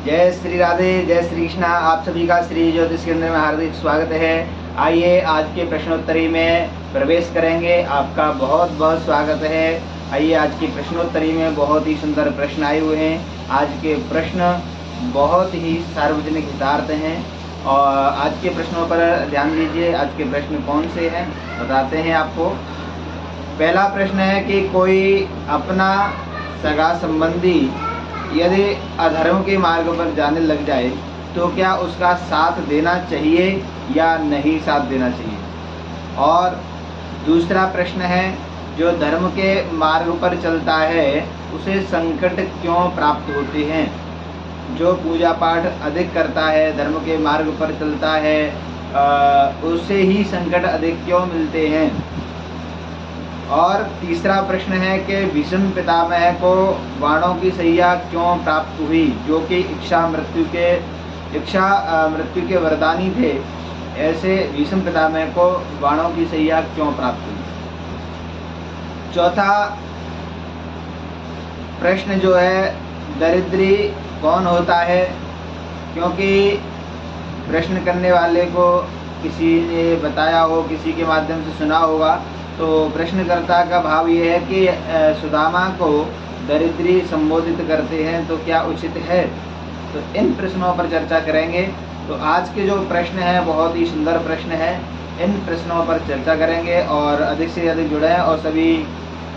जय श्री राधे, जय श्री कृष्णा। आप सभी का श्री ज्योतिष केंद्र में हार्दिक स्वागत है। आइए आज के प्रश्नोत्तरी में प्रवेश करेंगे। आपका बहुत बहुत स्वागत है। आइए आज की प्रश्नोत्तरी में बहुत ही सुंदर प्रश्न आए हुए हैं। आज के प्रश्न बहुत ही सार्वजनिक हितार्थ हैं और आज के प्रश्नों पर ध्यान दीजिए। आज के प्रश्न कौन से हैं बताते हैं आपको। पहला प्रश्न है कि कोई अपना सगा संबंधी यदि अधर्म के मार्ग पर जाने लग जाए तो क्या उसका साथ देना चाहिए या नहीं साथ देना चाहिए। और दूसरा प्रश्न है, जो धर्म के मार्ग पर चलता है उसे संकट क्यों प्राप्त होते हैं। जो पूजा पाठ अधिक करता है, धर्म के मार्ग पर चलता है, उससे ही संकट अधिक क्यों मिलते हैं। और तीसरा प्रश्न है कि भीष्म पितामह को बाणों की सैया क्यों प्राप्त हुई, जो कि इच्छा मृत्यु के वरदानी थे। ऐसे भीष्म पितामह को बाणों की सैया क्यों प्राप्त हुई। चौथा प्रश्न जो है, दरिद्री कौन होता है। क्योंकि प्रश्न करने वाले को किसी ने बताया हो, किसी के माध्यम से सुना होगा, तो प्रश्नकर्ता का भाव ये है कि सुदामा को दरिद्री संबोधित करते हैं तो क्या उचित है। तो इन प्रश्नों पर चर्चा करेंगे। तो आज के जो प्रश्न है बहुत ही सुंदर प्रश्न है। इन प्रश्नों पर चर्चा करेंगे और अधिक से अधिक जुड़ें और सभी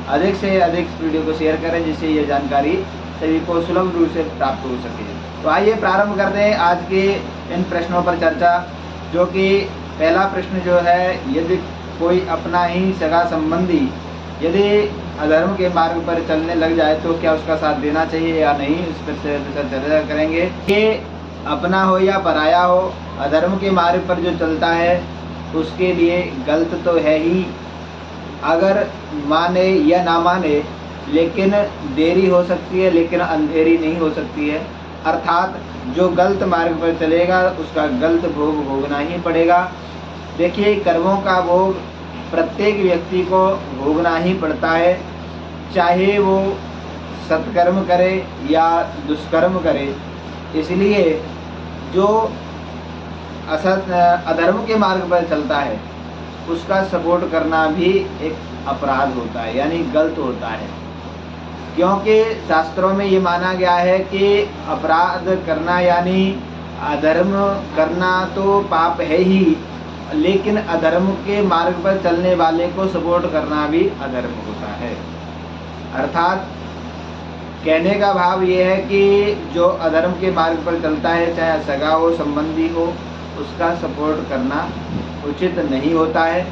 अधिक से अधिक वीडियो को शेयर करें, जिससे ये जानकारी सभी को सुलभ रूप से प्राप्त हो सके। तो आइए प्रारंभ करते हैं आज के इन प्रश्नों पर चर्चा। जो कि पहला प्रश्न जो है, यदि कोई अपना ही सगा संबंधी यदि अधर्म के मार्ग पर चलने लग जाए तो क्या उसका साथ देना चाहिए या नहीं, इस पर चर्चा करेंगे। कि अपना हो या पराया हो, अधर्म के मार्ग पर जो चलता है उसके लिए गलत तो है ही, अगर माने या ना माने, लेकिन देरी हो सकती है लेकिन अंधेरी नहीं हो सकती है। अर्थात जो गलत मार्ग पर चलेगा उसका गलत भोग भोगना ही पड़ेगा। देखिए, कर्मों का भोग प्रत्येक व्यक्ति को भोगना ही पड़ता है, चाहे वो सत्कर्म करे या दुष्कर्म करे। इसलिए जो अधर्म के मार्ग पर चलता है उसका सपोर्ट करना भी एक अपराध होता है, यानी गलत होता है। क्योंकि शास्त्रों में ये माना गया है कि अपराध करना यानी अधर्म करना तो पाप है ही, लेकिन अधर्म के मार्ग पर चलने वाले को सपोर्ट करना भी अधर्म होता है। अर्थात कहने का भाव ये है कि जो अधर्म के मार्ग पर चलता है, चाहे सगा हो संबंधी हो, उसका सपोर्ट करना उचित नहीं होता है।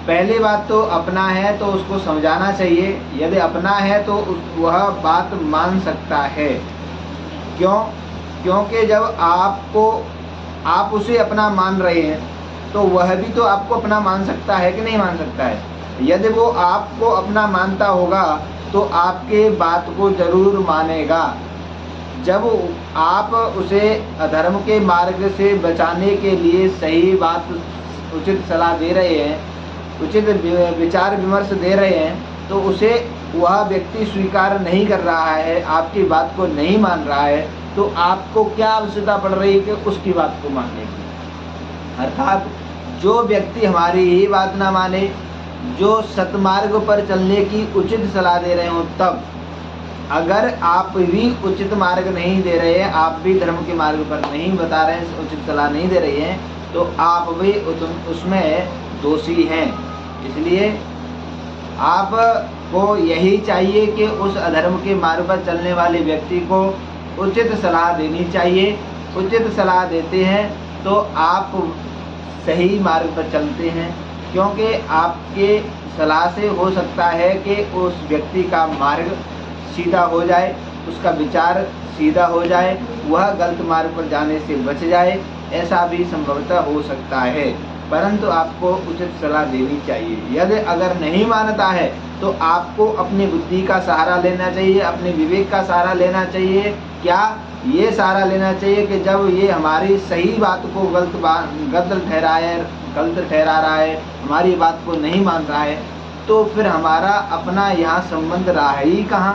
पहली बात तो अपना है तो उसको समझाना चाहिए। यदि अपना है तो वह बात मान सकता है। क्योंकि जब आप उसे अपना मान रहे हैं तो वह भी तो आपको अपना मान सकता है कि नहीं मान सकता है। यदि वो आपको अपना मानता होगा तो आपके बात को जरूर मानेगा। जब आप उसे अधर्म के मार्ग से बचाने के लिए सही बात, उचित सलाह दे रहे हैं, उचित विचार विमर्श दे रहे हैं, तो उसे वह व्यक्ति स्वीकार नहीं कर रहा है, आपकी बात को नहीं मान रहा है, तो आपको क्या आवश्यकता पड़ रही है कि उसकी बात को मानने की। अर्थात जो व्यक्ति हमारी ही बात ना माने, जो सतमार्ग पर चलने की उचित सलाह दे रहे हो, तब अगर आप भी उचित मार्ग नहीं दे रहे हैं, आप भी धर्म के मार्ग पर नहीं बता रहे हैं, उचित सलाह नहीं दे रहे हैं, तो आप भी उसमें दोषी हैं। इसलिए आपको यही चाहिए कि उस अधर्म के मार्ग पर चलने वाले व्यक्ति को उचित सलाह देनी चाहिए। उचित सलाह देते हैं तो आप सही मार्ग पर चलते हैं, क्योंकि आपके सलाह से हो सकता है कि उस व्यक्ति का मार्ग सीधा हो जाए, उसका विचार सीधा हो जाए, वह गलत मार्ग पर जाने से बच जाए। ऐसा भी संभवतः हो सकता है, परंतु आपको उचित सलाह देनी चाहिए। यदि अगर नहीं मानता है तो आपको अपनी बुद्धि का सहारा लेना चाहिए, अपने विवेक का सहारा लेना चाहिए। क्या ये सहारा लेना चाहिए कि जब ये हमारी सही बात को गलत ठहरा रहा है, हमारी बात को नहीं मान रहा है, तो फिर हमारा अपना यहाँ संबंध रहा ही कहाँ।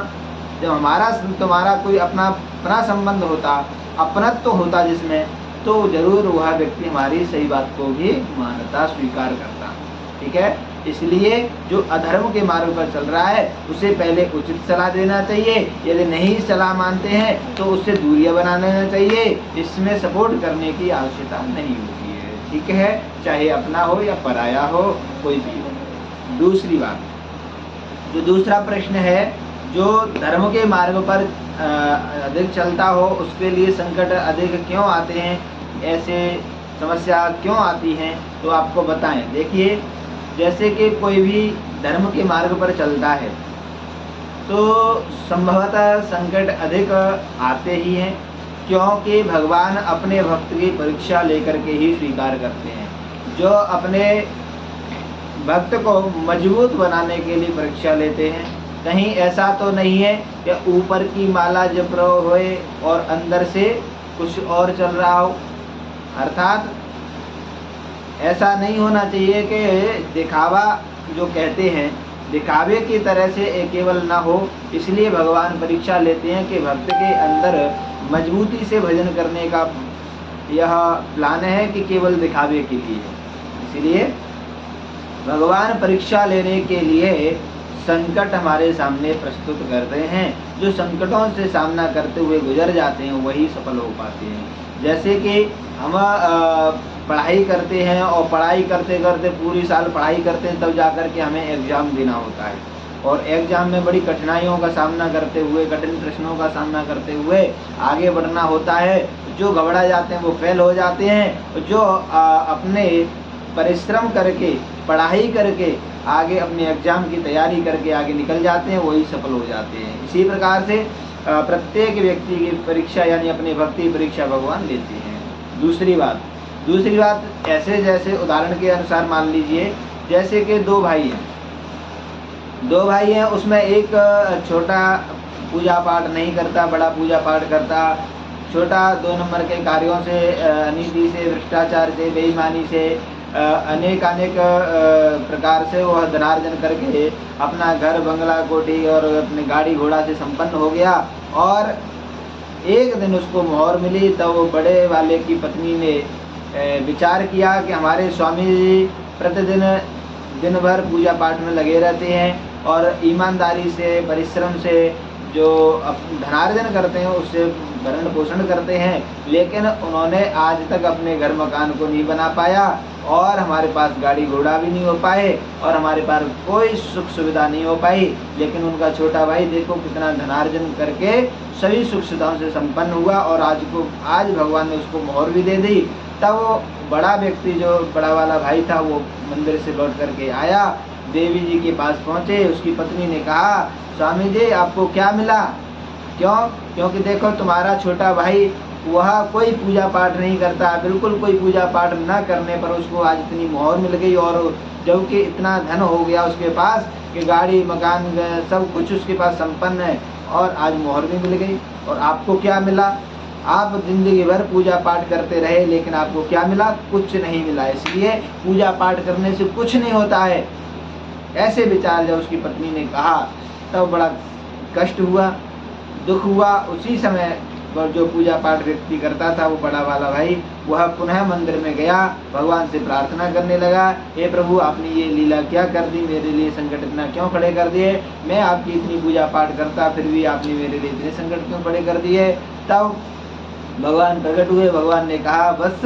जब हमारा तुम्हारा कोई अपना संबंध होता, अपनत्व होता जिसमें, तो जरूर वह व्यक्ति हमारी सही बात को भी मानता, स्वीकार करता। ठीक है, इसलिए जो अधर्म के मार्ग पर चल रहा है उसे पहले उचित सलाह देना चाहिए। यदि नहीं सलाह मानते हैं तो उससे दूरियां बना लेना चाहिए। इसमें सपोर्ट करने की आवश्यकता नहीं होती है। ठीक है, चाहे अपना हो या पराया हो, कोई भी हो। दूसरी बात, जो दूसरा प्रश्न है, जो धर्म के मार्ग पर अधिक चलता हो उसके लिए संकट अधिक क्यों आते हैं, ऐसे समस्या क्यों आती हैं, तो आपको बताएं। देखिए, जैसे कि कोई भी धर्म के मार्ग पर चलता है तो संभवतः संकट अधिक आते ही हैं, क्योंकि भगवान अपने भक्त की परीक्षा लेकर के ही स्वीकार करते हैं। जो अपने भक्त को मजबूत बनाने के लिए परीक्षा लेते हैं। कहीं ऐसा तो नहीं है कि ऊपर की माला जप रहे होए और अंदर से कुछ और चल रहा हो। अर्थात ऐसा नहीं होना चाहिए कि दिखावा जो कहते हैं, दिखावे की तरह से केवल ना हो। इसलिए भगवान परीक्षा लेते हैं कि भक्त के अंदर मजबूती से भजन करने का यह प्लान है कि केवल दिखावे के लिए। इसलिए भगवान परीक्षा लेने के लिए संकट हमारे सामने प्रस्तुत करते हैं। जो संकटों से सामना करते हुए गुजर जाते हैं वही सफल हो पाते हैं। जैसे कि हम पढ़ाई करते हैं और पढ़ाई करते करते पूरी साल पढ़ाई करते हैं, तब जाकर के हमें एग्जाम देना होता है और एग्जाम में बड़ी कठिनाइयों का सामना करते हुए, कठिन प्रश्नों का सामना करते हुए आगे बढ़ना होता है। जो घबरा जाते हैं वो फेल हो जाते हैं। जो अपने परिश्रम करके, पढ़ाई करके आगे अपने एग्जाम की तैयारी करके आगे निकल जाते हैं वही सफल हो जाते हैं। इसी प्रकार से प्रत्येक व्यक्ति की परीक्षा यानी अपनी भक्ति परीक्षा भगवान लेते हैं। दूसरी बात ऐसे, जैसे उदाहरण के अनुसार मान लीजिए, जैसे कि दो भाई हैं, उसमें एक छोटा पूजा पाठ नहीं करता, बड़ा पूजा पाठ करता। छोटा 2 नंबर के कार्यों से, अनीति से, भ्रष्टाचार से, बेईमानी से, अनेक प्रकार से वह धनार्जन करके अपना घर बंगला कोठी और अपने गाड़ी घोड़ा से संपन्न हो गया। और एक दिन उसको मोहर मिली, तब वो बड़े वाले की पत्नी ने विचार किया कि हमारे स्वामी जी प्रतिदिन दिन भर पूजा पाठ में लगे रहते हैं और ईमानदारी से, परिश्रम से जो धनार्जन करते हैं उससे भरण पोषण करते हैं, लेकिन उन्होंने आज तक अपने घर मकान को नहीं बना पाया और हमारे पास गाड़ी घोड़ा भी नहीं हो पाए और हमारे पास कोई सुख सुविधा नहीं हो पाई। लेकिन उनका छोटा भाई देखो कितना धनार्जन करके सभी सुख सुविधाओं से संपन्न हुआ और आज भगवान ने उसको मोहर भी दे दी। तब वो बड़ा व्यक्ति, जो बड़ा वाला भाई था, वो मंदिर से लौट करके आया, देवी जी के पास पहुँचे। उसकी पत्नी ने कहा, स्वामी जी आपको क्या मिला? क्योंकि देखो तुम्हारा छोटा भाई वह कोई पूजा पाठ नहीं करता, बिल्कुल कोई पूजा पाठ न करने पर उसको आज इतनी मोहर मिल गई और जबकि इतना धन हो गया उसके पास कि गाड़ी मकान सब कुछ उसके पास संपन्न है और आज मोहर भी मिल गई। और आपको क्या मिला? आप जिंदगी भर पूजा पाठ करते रहे लेकिन आपको क्या मिला? कुछ नहीं मिला। इसलिए पूजा पाठ करने से कुछ नहीं होता है। ऐसे विचार जब उसकी पत्नी ने कहा तब बड़ा कष्ट हुआ, दुख हुआ। उसी समय पर जो पूजा पाठ व्यक्ति करता था वो बड़ा वाला भाई, वह पुनः मंदिर में गया, भगवान से प्रार्थना करने लगा, हे प्रभु आपने ये लीला क्या कर दी, मेरे लिए संकट इतना क्यों खड़े कर दिए? मैं आपकी इतनी पूजा पाठ करता फिर भी आपने मेरे लिए इतने संकट क्यों खड़े कर दिए? तब भगवान प्रकट हुए। भगवान ने कहा बस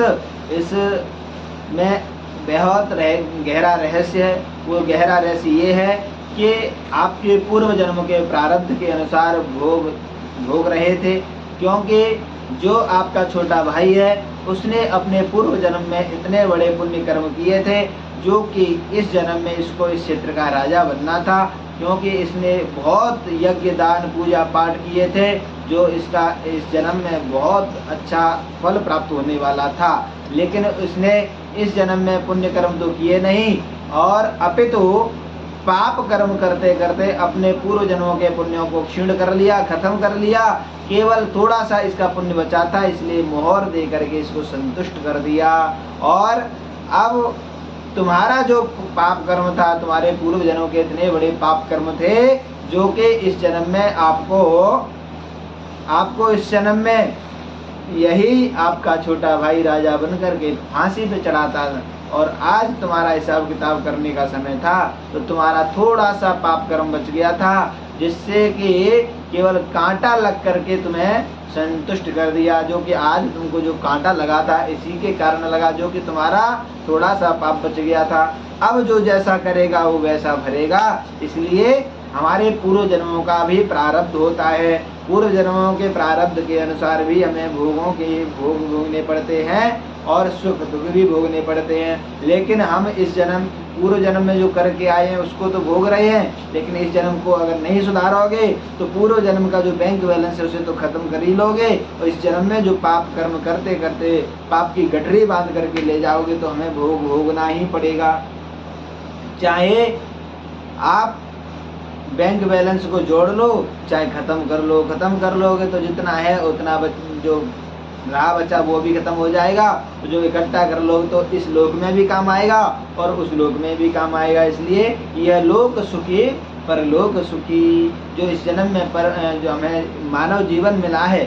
इसमें बहुत गहरा रहस्य है। वो गहरा रहस्य ये है कि आपके पूर्व जन्म के प्रारब्ध के अनुसार भोग रहे थे, क्योंकि जो आपका छोटा भाई है उसने अपने पूर्व जन्म में इतने बड़े पुण्य कर्म किए थे जो कि इस जन्म में इसको इस क्षेत्र का राजा बनना था, क्योंकि इसने बहुत यज्ञ दान पूजा पाठ किए थे जो इसका इस जन्म में बहुत अच्छा फल प्राप्त होने वाला था। लेकिन इसने इस जन्म में पुण्य कर्म तो किए नहीं और अपितु पाप कर्म करते करते अपने पूर्व जन्मों के पुण्यों को क्षीण कर लिया, खत्म कर लिया। केवल थोड़ा सा इसका पुण्य बचा था, इसलिए मोहर दे करके इसको संतुष्ट कर दिया। और अब तुम्हारा जो पाप कर्म था, तुम्हारे पूर्व जन्मों के इतने बड़े पाप कर्म थे जो कि इस जन्म में आपको इस जन्म में यही आपका छोटा भाई राजा बन करके फांसी पे चढ़ाता था, और आज तुम्हारा हिसाब किताब करने का समय था, तो तुम्हारा थोड़ा सा पाप कर्म बच गया था, जिससे कि केवल कांटा लग करके तुम्हें संतुष्ट कर दिया। जो कि आज तुमको जो कांटा लगा था इसी के कारण लगा, जो कि तुम्हारा थोड़ा सा पाप बच गया था। अब जो जैसा करेगा वो वैसा भरेगा। इसलिए हमारे पूर्व जन्मों का भी प्रारब्ध होता है। पूर्व जन्मों के प्रारब्ध के अनुसार भी हमें भोगों के भोग भोगने पड़ते हैं और सुख दुख भी भोगने पड़ते हैं। लेकिन हम इस जन्म पूर्व जन्म में जो करके आए हैं उसको तो भोग रहे हैं, लेकिन इस जन्म को अगर नहीं सुधारोगे तो पूर्व जन्म का जो बैंक बैलेंस है उसे तो खत्म कर ही लोगे, और इस जन्म में जो पाप कर्म करते करते पाप की गठरी बांध करके ले जाओगे तो हमें भोग भोगना ही पड़ेगा। चाहे आप बैंक बैलेंस को जोड़ लो चाहे खत्म कर लो, खत्म कर लोगे तो जितना है उतना जो रहा बचा वो भी खत्म हो जाएगा। तो जो इकट्ठा कर लोगे तो इस लोक में भी काम आएगा और उस लोक में भी काम आएगा। इसलिए यह लोक सुखी परलोक सुखी। जो इस जन्म में जो हमें मानव जीवन मिला है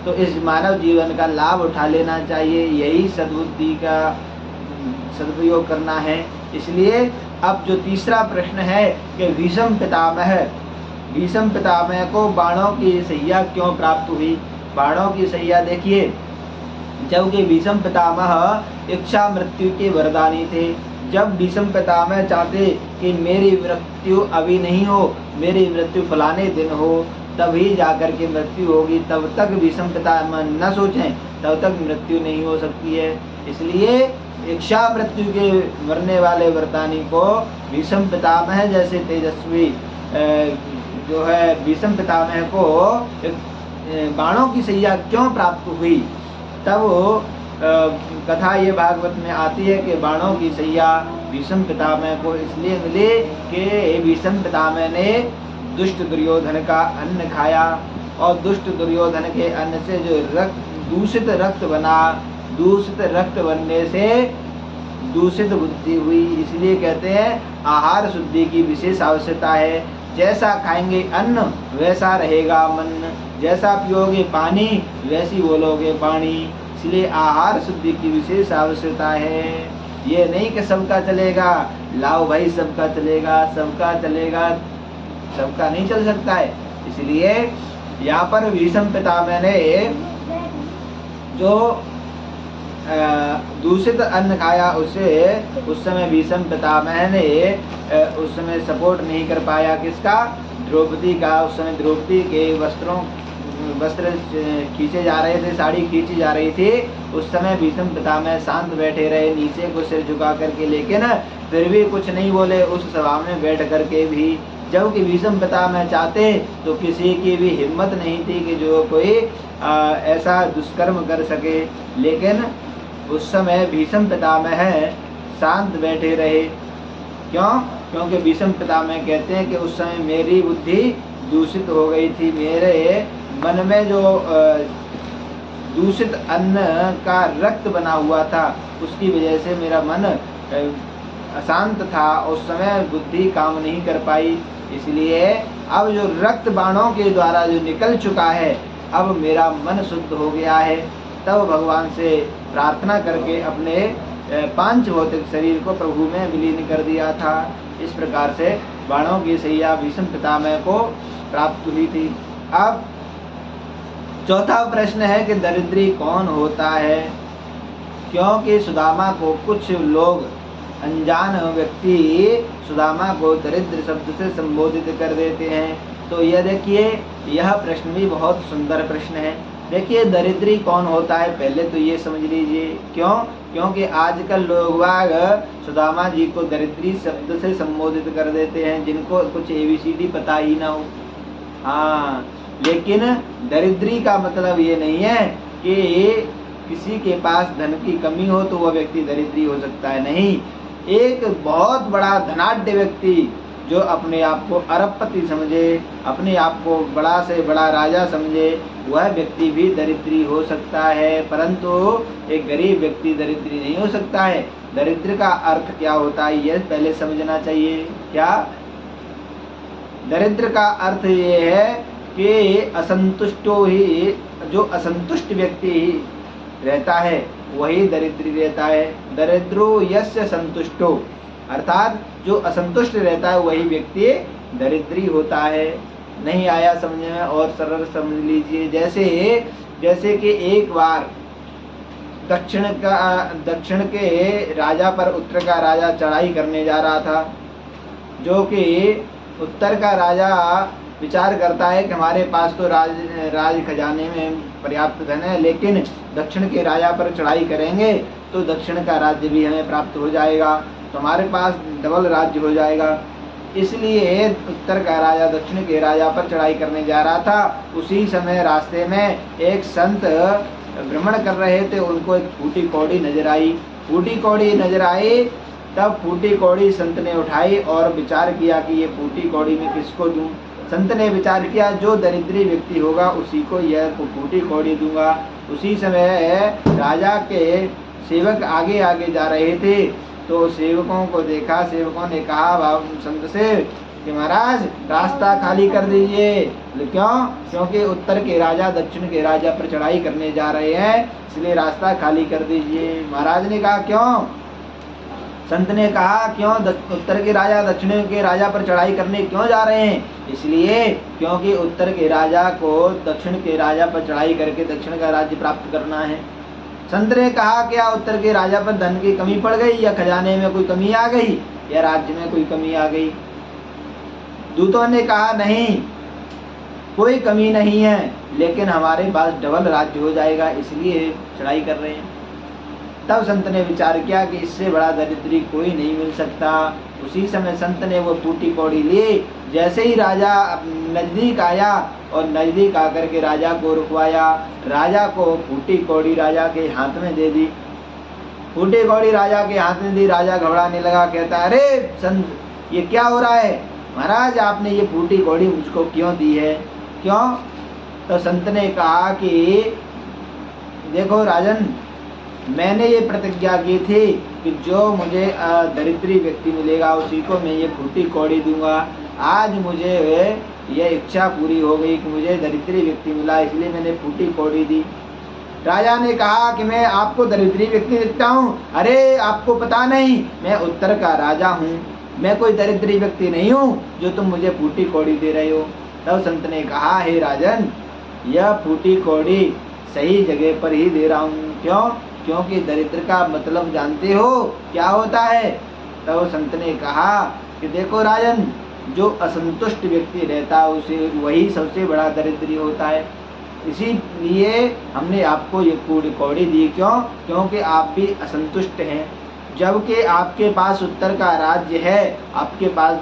तो इस मानव जीवन का लाभ उठा लेना चाहिए, यही सद्बुद्धि का सदुपयोग करना है। इसलिए अब जो तीसरा प्रश्न है कि भीष्म पितामह को बाणों की सैया क्यों प्राप्त हुई। बाणों की सैया देखिए, जबकि भीष्म पितामह इच्छा मृत्यु के वरदानी थे। जब भीष्म पितामह चाहते कि मेरी मृत्यु अभी नहीं हो, मेरी मृत्यु फलाने दिन हो, तभी जाकर के मृत्यु होगी, तब तक भीष्म पितामह न सोचें तब तक मृत्यु नहीं हो सकती है। इसलिए इच्छा मृत्यु के मरने वाले वरदानी को भीष्म पितामह जैसे तेजस्वी जो है भीष्म पितामह को बाणों की सैया क्यों प्राप्त हुई। तब कथा ये भागवत में आती है कि बाणों की सैया भीष्म पितामह को इसलिए मिले कि भीष्म पितामह ने दुष्ट दुर्योधन का अन्न खाया, और दुष्ट दुर्योधन के अन्न से जो दूषित रक्त बना, दूषित रक्त बनने से दूषित बुद्धि हुई। इसलिए कहते हैं आहार शुद्धि की विशेष आवश्यकता है। जैसा खाएंगे अन्न वैसा रहेगा मन, जैसा पियोगे पानी वैसी बोलोगे पानी। इसलिए आहार शुद्धि की विशेष आवश्यकता है। ये नहीं कि सबका चलेगा, लाओ भाई सबका चलेगा, सबका चलेगा, सबका नहीं चल सकता है। इसलिए यहाँ पर भीष्म पितामह ने जो दूषित अन्न खाया उसे उस समय भीष्म पितामह ने उस समय सपोर्ट नहीं कर पाया। किसका? द्रौपदी का। उस समय द्रौपदी के वस्त्र खींचे जा रहे थे, साड़ी खींची जा रही थी। उस समय भीष्म पितामह शांत बैठे रहे, नीचे को सिर झुका करके, लेकिन फिर भी कुछ नहीं बोले उस सभा में बैठ करके भी। जबकि भीष्म पितामह चाहते तो किसी की भी हिम्मत नहीं थी कि जो कोई ऐसा दुष्कर्म कर सके, लेकिन उस समय भीष्म पितामह शांत बैठे रहे। क्यों? क्योंकि भीष्म पितामह कहते हैं कि उस समय मेरी बुद्धि दूषित हो गई थी, मेरे मन में जो दूषित अन्न का रक्त बना हुआ था उसकी वजह से मेरा मन अशांत था, उस समय बुद्धि काम नहीं कर पाई। इसलिए अब जो रक्त बाणों के द्वारा जो निकल चुका है, अब मेरा मन शुद्ध हो गया है। तब भगवान से प्रार्थना करके अपने पांच भौतिक शरीर को प्रभु में विलीन कर दिया था। इस प्रकार से बाणों की सैया भीष्म पितामह को प्राप्त हुई थी। अब चौथा प्रश्न है कि दरिद्री कौन होता है। क्योंकि सुदामा को कुछ लोग, अनजान व्यक्ति सुदामा को दरिद्र शब्द से संबोधित कर देते हैं। तो यह देखिए, यह प्रश्न भी बहुत सुंदर प्रश्न है। देखिए, दरिद्री कौन होता है पहले तो ये समझ लीजिए। क्यों? क्योंकि आजकल लोग सुदामा जी को दरिद्री शब्द से संबोधित कर देते हैं, जिनको कुछ ABCD पता ही ना हो। हाँ, लेकिन दरिद्री का मतलब ये नहीं है कि किसी के पास धन की कमी हो तो वह व्यक्ति दरिद्री हो सकता है। नहीं, एक बहुत बड़ा धनाढ्य व्यक्ति जो अपने आप को अरबपति समझे, अपने आप को बड़ा से बड़ा राजा समझे, वह व्यक्ति भी दरिद्री हो सकता है। परंतु एक गरीब व्यक्ति दरिद्री नहीं हो सकता है। दरिद्र का अर्थ क्या होता है यह पहले समझना चाहिए। क्या? दरिद्र का अर्थ ये है कि असंतुष्टो ही, जो असंतुष्ट व्यक्ति ही रहता है वही दरिद्री रहता है। दरिद्रो यस्य संतुष्टो, अर्थात जो असंतुष्ट रहता है वही व्यक्ति दरिद्री होता है। नहीं आया समझ में? और सरल समझ लीजिए। जैसे कि एक बार दक्षिण के राजा पर उत्तर का राजा चढ़ाई करने जा रहा था, जो कि उत्तर का राजा विचार करता है कि हमारे पास तो राज खजाने में पर्याप्त धन है, लेकिन दक्षिण के राजा पर चढ़ाई करेंगे तो दक्षिण का राज्य भी हमें प्राप्त हो जाएगा, तो हमारे पास डबल राज्य हो जाएगा। इसलिए उत्तर का राजा दक्षिण के राजा पर चढ़ाई करने जा रहा था। उसी समय रास्ते में एक संत भ्रमण कर रहे थे, उनको एक फूटी कौड़ी नजर आई। तब फूटी कौड़ी संत ने उठाई और विचार किया कि ये फूटी कौड़ी मैं किसको दूं। संत ने विचार किया जो दरिद्री व्यक्ति होगा उसी को यह फूटी कौड़ी दूंगा। उसी समय राजा के सेवक आगे आगे जा रहे थे, तो सेवकों को देखा। सेवकों ने कहा संत से कि महाराज रास्ता खाली कर दीजिए। क्यों? क्योंकि उत्तर के राजा दक्षिण के राजा पर चढ़ाई करने जा रहे हैं, इसलिए रास्ता खाली कर दीजिए। महाराज ने कहा क्यों? संत ने कहा क्यों? उत्तर के राजा दक्षिण के राजा पर चढ़ाई करने क्यों जा रहे हैं? इसलिए क्योंकि उत्तर के राजा को दक्षिण के राजा पर चढ़ाई करके दक्षिण का राज्य प्राप्त करना है। संत ने कहा क्या उत्तर के राजा पर धन की कमी पड़ गई, या खजाने में कोई कमी आ गई, या राज्य में कोई कमी आ गई? दूतों ने कहा नहीं, कोई कमी नहीं है, लेकिन हमारे पास डबल राज्य हो जाएगा, इसलिए चढ़ाई कर रहे हैं। तब संत ने विचार किया कि इससे बड़ा दरिद्री कोई नहीं मिल सकता। उसी समय संत ने वो फूटी कौड़ी ली। जैसे ही राजा नजदीक आया और नजदीक आकर के राजा को रुकवाया, राजा को फूटी कौड़ी राजा के हाथ में दे दी। फूटी कौड़ी राजा के हाथ में दी। राजा घबराने लगा, कहता अरे संत ये क्या हो रहा है? महाराज आपने ये फूटी कौड़ी मुझको क्यों दी है? क्यों? तो संत ने कहा कि देखो राजन, मैंने ये प्रतिज्ञा की थी कि जो मुझे दरिद्री व्यक्ति मिलेगा उसी को मैं ये फूटी कौड़ी दूंगा। आज मुझे ये इच्छा पूरी हो गई कि मुझे दरिद्री व्यक्ति मिला, इसलिए मैंने फूटी कौड़ी दी। राजा ने कहा कि मैं आपको दरिद्री व्यक्ति दिखता हूँ? अरे आपको पता नहीं, मैं उत्तर का राजा हूँ, मैं कोई दरिद्री व्यक्ति नहीं हूँ जो तुम मुझे फूटी कौड़ी दे रहे हो। तब संत ने कहा हे राजन, यह फूटी कौड़ी सही जगह पर ही दे रहा हूँ। क्यों? क्योंकि दरिद्र का मतलब जानते हो क्या होता है? तब संत ने कहा कि देखो राजन, जो असंतुष्ट व्यक्ति रहता है उसे वही सबसे बड़ा दरिद्री होता है। इसीलिए हमने आपको ये फूटी कौड़ी दी। क्यों? क्योंकि आप भी असंतुष्ट हैं, जबकि आपके पास उत्तर का राज्य है, आपके पास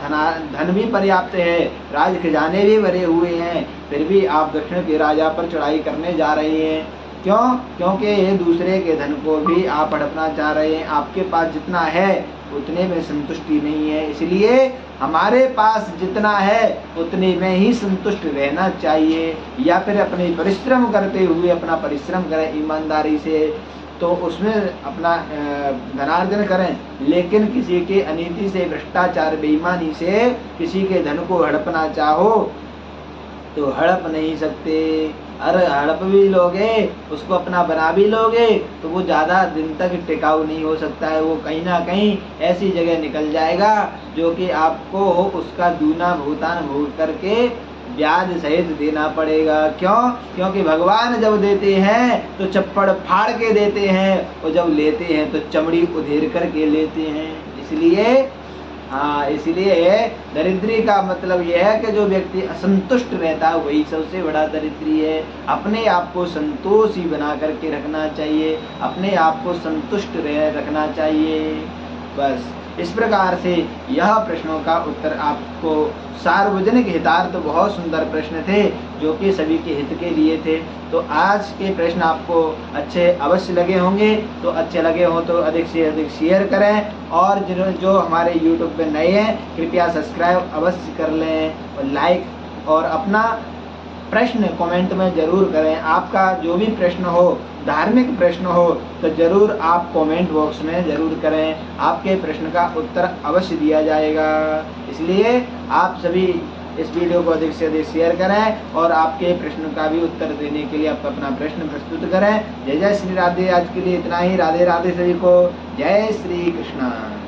धन भी पर्याप्त है, राज खजाने भी भरे हुए हैं, फिर भी आप दक्षिण के राजा पर चढ़ाई करने जा रहे हैं। क्यों? क्योंकि दूसरे के धन को भी आप हड़पना चाह रहे हैं। आपके पास जितना है उतने में संतुष्टि नहीं है, इसलिए हमारे पास जितना है उतने में ही संतुष्ट रहना चाहिए। या फिर अपने परिश्रम करते हुए अपना परिश्रम करें ईमानदारी से, तो उसमें अपना धनार्जन करें, लेकिन किसी के अनीति से, भ्रष्टाचार, बेईमानी से किसी के धन को हड़पना चाहो तो हड़प नहीं सकते। अरे हड़प भी लोगे, उसको अपना बना भी लोगे, तो वो ज़्यादा दिन तक टिकाऊ नहीं हो सकता है। वो कहीं ना कहीं ऐसी जगह निकल जाएगा जो कि आपको उसका दूना भुगतान भोग करके ब्याज सहित देना पड़ेगा। क्यों? क्योंकि भगवान जब देते हैं तो चप्पड़ फाड़ के देते हैं, और जब लेते हैं तो चमड़ी उधेड़ करके लेते हैं। इसलिए दरिद्री का मतलब यह है कि जो व्यक्ति असंतुष्ट रहता है वही सबसे बड़ा दरिद्री है। अपने आप को संतोषी बना करके रखना चाहिए, अपने आप को संतुष्ट रखना चाहिए। बस इस प्रकार से यह प्रश्नों का उत्तर आपको सार्वजनिक हितार्थ बहुत सुंदर प्रश्न थे जो कि सभी के हित के लिए थे। तो आज के प्रश्न आपको अच्छे अवश्य लगे होंगे, तो अच्छे लगे हो तो अधिक से अधिक शेयर करें, और जो हमारे YouTube पे नए हैं कृपया सब्सक्राइब अवश्य कर लें, और लाइक और अपना प्रश्न कमेंट में जरूर करें। आपका जो भी प्रश्न हो, धार्मिक प्रश्न हो, तो जरूर आप कमेंट बॉक्स में जरूर करें, आपके प्रश्न का उत्तर अवश्य दिया जाएगा। इसलिए आप सभी इस वीडियो को अधिक से अधिक शेयर करें और आपके प्रश्न का भी उत्तर देने के लिए आप अपना प्रश्न प्रस्तुत करें। जय जय श्री राधे। आज के लिए इतना ही। राधे राधे सभी को। जय श्री कृष्ण।